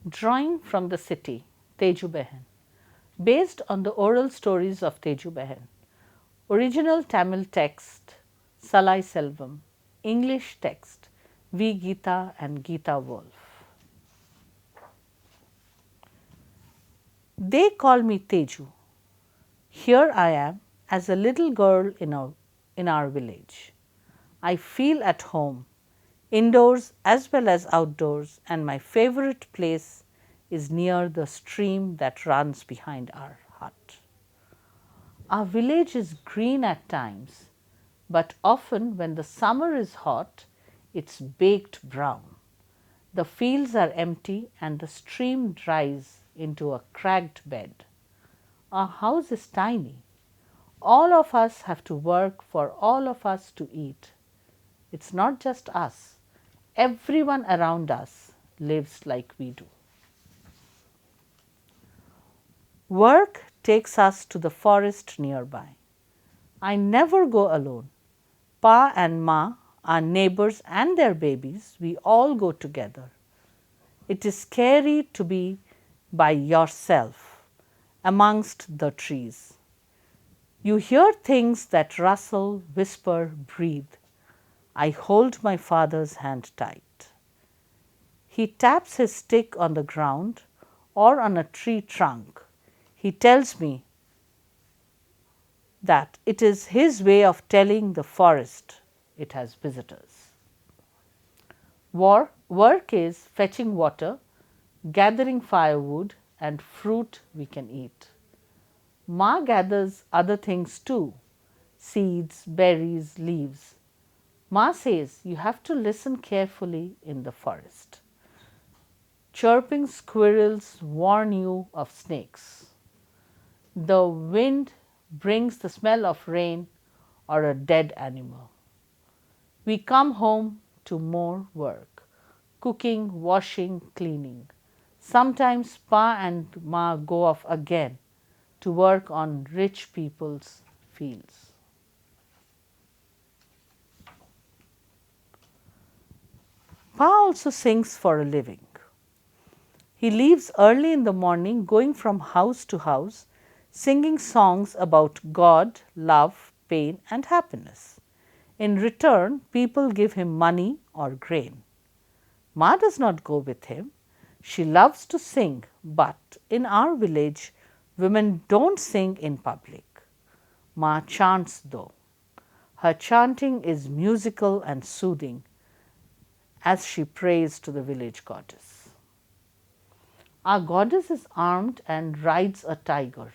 Drawing from the City, Teju Behan. Based on the oral stories of Teju Behan. Original Tamil text Salai Selvam. English text V. Geeta and Geeta Wolf. They call me Teju. Here I am as a little girl in our village. I feel at home, indoors as well as outdoors, and my favorite place is near the stream that runs behind our hut. Our village is green at times, but often when the summer is hot, it's baked brown. The fields are empty and the stream dries into a cracked bed. Our house is tiny. All of us have to work for all of us to eat. It's not just us, everyone around us lives like we do. Work takes us to the forest nearby. I never go alone. Pa and Ma, our neighbors and their babies, we all go together. It is scary to be by yourself amongst the trees. You hear things that rustle, whisper, breathe. I hold my father's hand tight. He taps his stick on the ground or on a tree trunk. He tells me that it is his way of telling the forest it has visitors. Work is fetching water, gathering firewood and fruit we can eat. Ma gathers other things too, seeds, berries, leaves. Ma says you have to listen carefully in the forest. Chirping squirrels warn you of snakes. The wind brings the smell of rain or a dead animal. We come home to more work, cooking, washing, cleaning. Sometimes Pa and Ma go off again to work on rich people's fields. Pa also sings for a living. He leaves early in the morning, going from house to house, singing songs about God, love, pain, and happiness. In return, people give him money or grain. Ma does not go with him. She loves to sing, but in our village, women don't sing in public. Ma chants though. Her chanting is musical and soothing as she prays to the village goddess. Our goddess is armed and rides a tiger,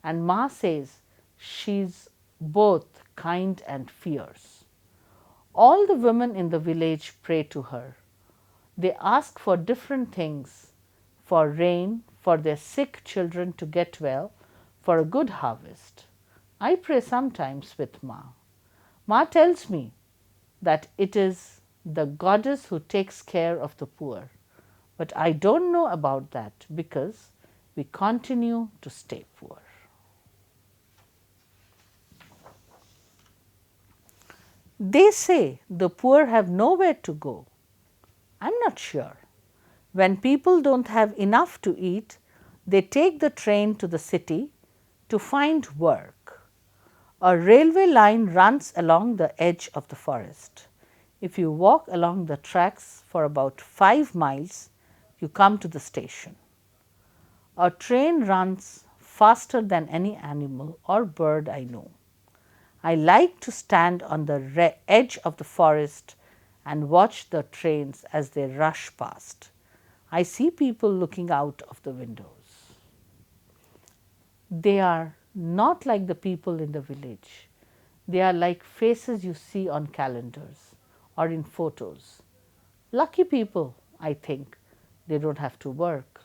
and Ma says she's both kind and fierce. All the women in the village pray to her. They ask for different things, for rain, for their sick children to get well, for a good harvest. I pray sometimes with Ma. Ma tells me that it is the goddess who takes care of the poor, but I don't know about that because we continue to stay poor. They say the poor have nowhere to go. I'm not sure. When people don't have enough to eat, they take the train to the city to find work. A railway line runs along the edge of the forest. If you walk along the tracks for about 5 miles, you come to the station. A train runs faster than any animal or bird I know. I like to stand on the edge of the forest and watch the trains as they rush past. I see people looking out of the windows. They are not like the people in the village. They are like faces you see on calendars or in photos. Lucky people, I think. They don't have to work.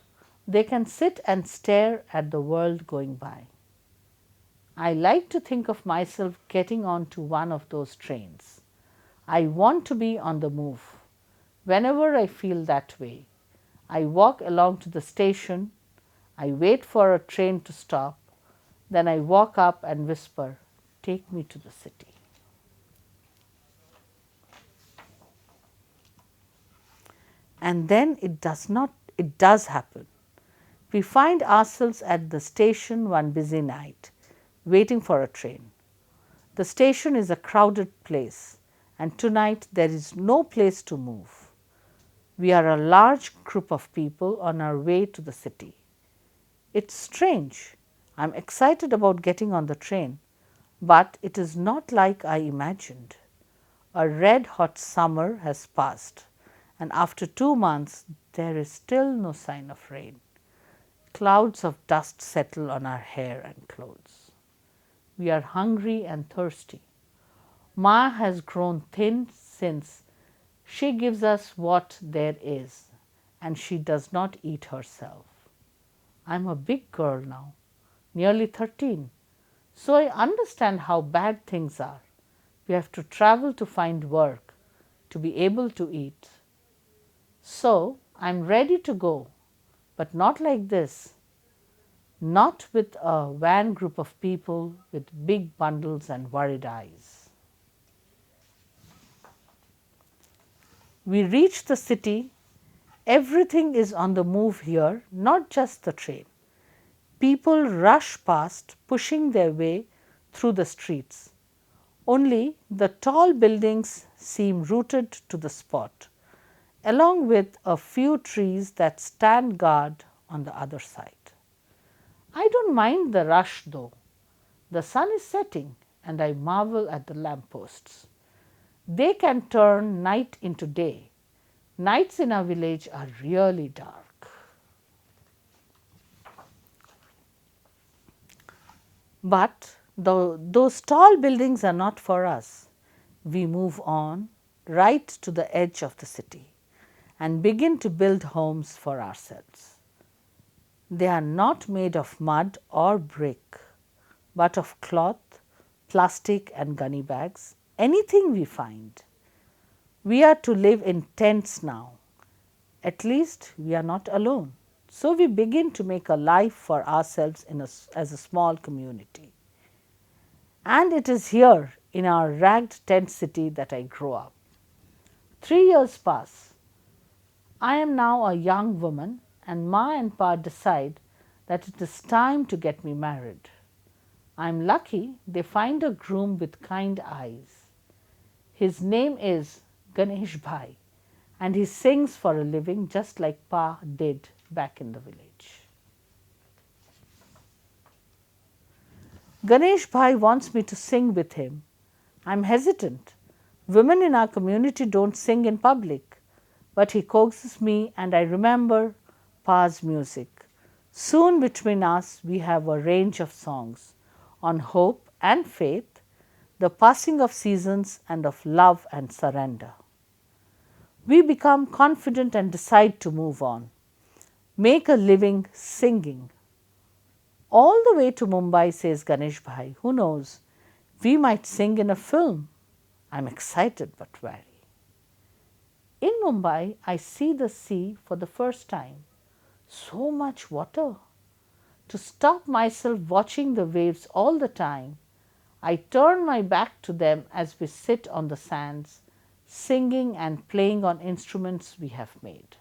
They can sit and stare at the world going by. I like to think of myself getting onto one of those trains. I want to be on the move. Whenever I feel that way, I walk along to the station, I wait for a train to stop, then I walk up and whisper, "Take me to the city." And then it does not it does happen. We find ourselves at the station one busy night, waiting for a train. The station is a crowded place, and tonight there is no place to move. We are a large group of people on our way to the city. It's strange. I'm excited about getting on the train, but it is not like I imagined. A red hot summer has passed, and after 2 months there is still no sign of rain. Clouds of dust settle on our hair and clothes. We are hungry and thirsty. Ma has grown thin since she gives us what there is, and she does not eat herself. I am a big girl now, nearly 13, so I understand how bad things are. We have to travel to find work, to be able to eat. So I am ready to go, but not like this, not with a van group of people with big bundles and worried eyes. We reach the city. Everything is on the move here, not just the train. People rush past, pushing their way through the streets. Only the tall buildings seem rooted to the spot, along with a few trees that stand guard on the other side. I don't mind the rush though. The sun is setting, and I marvel at the lampposts. They can turn night into day. Nights in our village are really dark. But those tall buildings are not for us. We move on right to the edge of the city and begin to build homes for ourselves. They are not made of mud or brick, but of cloth, plastic, and gunny bags, anything we find. We are to live in tents now. At least we are not alone. So we begin to make a life for ourselves as a small community. And it is here in our ragged tent city that I grow up. 3 years pass. I am now a young woman, and Ma and Pa decide that it is time to get me married. I am lucky they find a groom with kind eyes. His name is Ganesh Bhai, and he sings for a living just like Pa did back in the village. Ganesh Bhai wants me to sing with him. I am hesitant. Women in our community don't sing in public, but he coaxes me, and I remember Pa's music. Soon between us we have a range of songs on hope and faith, the passing of seasons, and of love and surrender. We become confident and decide to move on, make a living singing. All the way to Mumbai, says Ganesh Bhai. Who knows? We might sing in a film. I am excited but wary. In Mumbai, I see the sea for the first time. So much water. To stop myself watching the waves all the time, I turn my back to them as we sit on the sands, singing and playing on instruments we have made.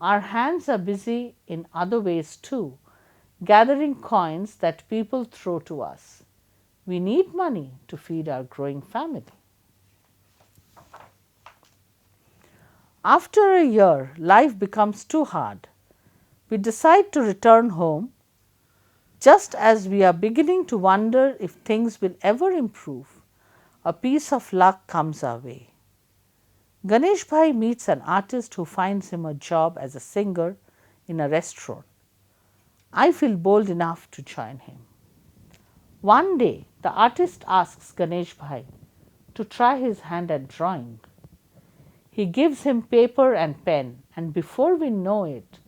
Our hands are busy in other ways too, gathering coins that people throw to us. We need money to feed our growing family. After a year, life becomes too hard. We decide to return home just as we are beginning to wonder if things will ever improve. A piece of luck comes our way. Ganesh Bhai meets an artist who finds him a job as a singer in a restaurant. I feel bold enough to join him. One day, the artist asks Ganesh Bhai to try his hand at drawing. He gives him paper and pen, and before we know it,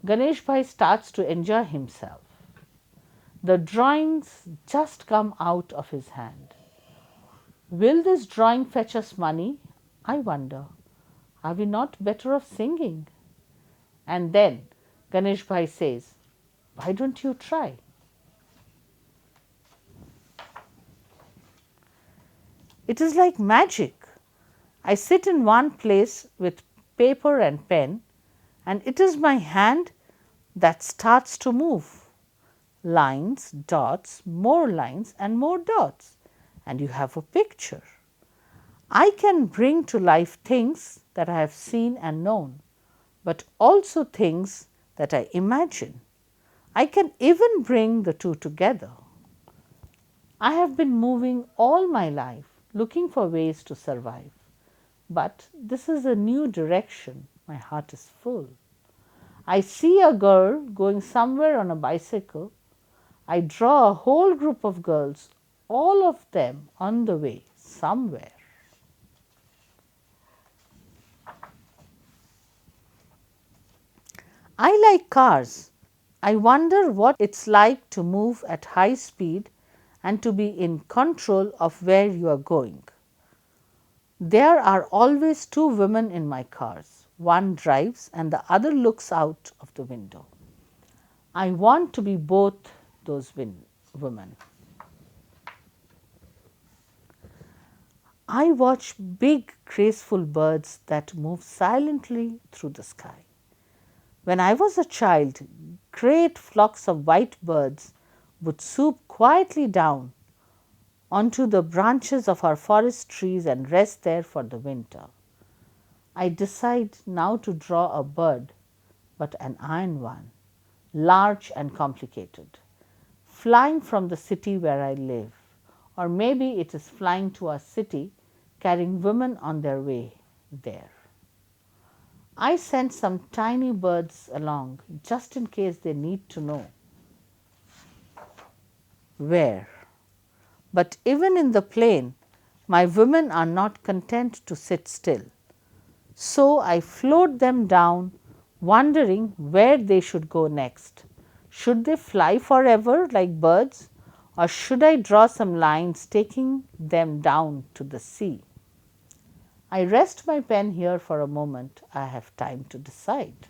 Ganesh Bhai starts to enjoy himself. The drawings just come out of his hand. Will this drawing fetch us money? I wonder. Are we not better off singing? And then Ganesh Bhai says, why don't you try? It is like magic. I sit in one place with paper and pen, and it is my hand that starts to move. Lines, dots, more lines and more dots, and you have a picture. I can bring to life things that I have seen and known, but also things that I imagine. I can even bring the two together. I have been moving all my life looking for ways to survive, but this is a new direction. My heart is full. I see a girl going somewhere on a bicycle. I draw a whole group of girls, all of them on the way somewhere. I like cars. I wonder what it's like to move at high speed and to be in control of where you are going. There are always two women in my cars. One drives and the other looks out of the window. I want to be both those women. I watch big, graceful birds that move silently through the sky. When I was a child, great flocks of white birds would swoop quietly down onto the branches of our forest trees and rest there for the winter. I decide now to draw a bird, but an iron one, large and complicated, flying from the city where I live, or maybe it is flying to a city carrying women on their way there. I sent some tiny birds along just in case they need to know where. But even in the plane, my women are not content to sit still. So I float them down, wondering where they should go next. Should they fly forever like birds, or should I draw some lines taking them down to the sea? I rest my pen here for a moment. I have time to decide.